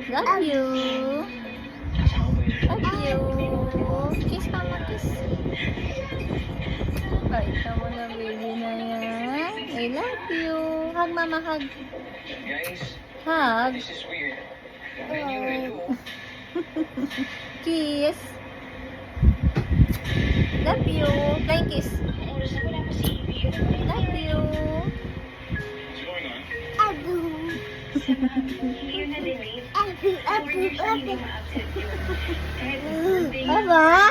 Love you. Love you. Kiss mama, kiss. Bait naman na baby na yan. I love you. Hug mama, hug. Guys, Hug. this is weird. What are you gonna do? Kiss. Love you. Flying kiss. Love you. What's going on? Aba?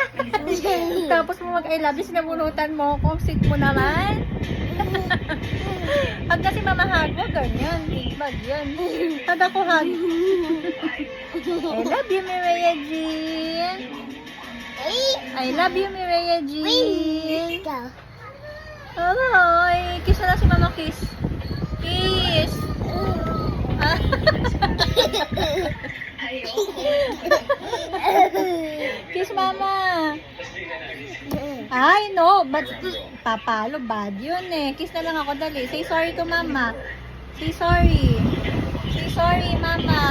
Tapos mo mag-I love you, sinabunutan mo ako. Sweet mo naman. Hag kasi mama hag mo, ganyan. Bag yan. Hag ako hag. I love you, Mireya Jean. I love you, Mireya Jean. Ay, kiss na lang si mama, kiss. Kiss. Kiss mama. Ay, no. But, papalo, bad yun eh. Kiss na lang ako, dali. Say sorry to mama. Say sorry. Say sorry, mama.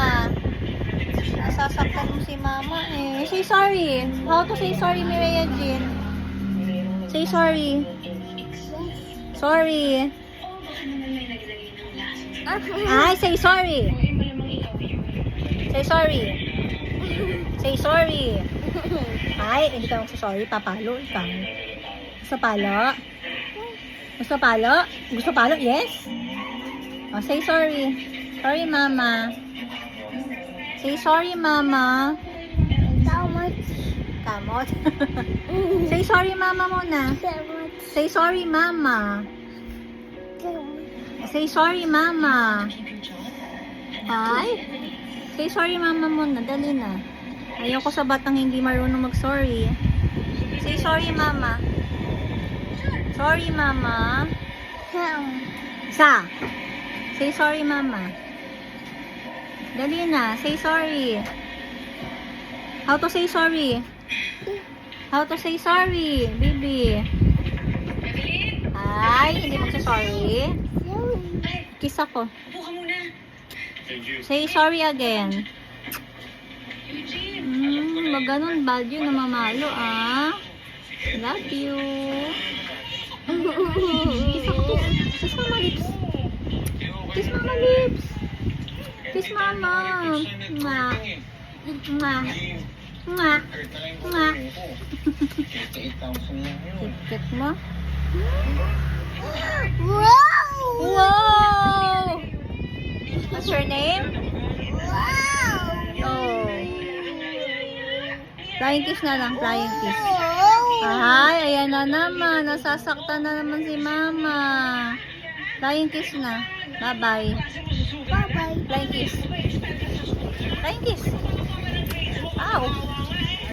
Nasasaktan mo si mama eh. Say sorry. How to say sorry, Mireya Jean? Say sorry. Sorry. Ay, say sorry. Say sorry. Say sorry. Ay, hindi ka magsasorry. Papalo. Ikaw. Gusto palo? Gusto palo? Gusto palo? Yes? Oh, say sorry. Sorry, mama. Say sorry, mama. Kamot. Say sorry, mama muna. Say sorry, mama. Say sorry, mama. Ay? Say sorry, mama muna. Dali na. Ayoko sa batang hindi marunong mag-sorry. Say sorry, mama. Sorry, mama. Sa. Say sorry, mama. Dali na. Say sorry. How to say sorry? How to say sorry, baby? Ay, hindi magsasorry. Kiss ako. Say sorry again. Maganon bad yun na mamalo, ah. Love you. Kiss ako. Kiss mama lips. Kiss mama lips. Kiss mama. Mwah. Mwah. Mwah. Mwah. Kit mo. Wow! What's your name? Oh. Flying kiss na lang, flying kiss. Ay, ayan na naman. Nasasaktan na naman si mama. Flying kiss na. Bye-bye. Bye-bye. Flying kiss. Flying kiss. Ow.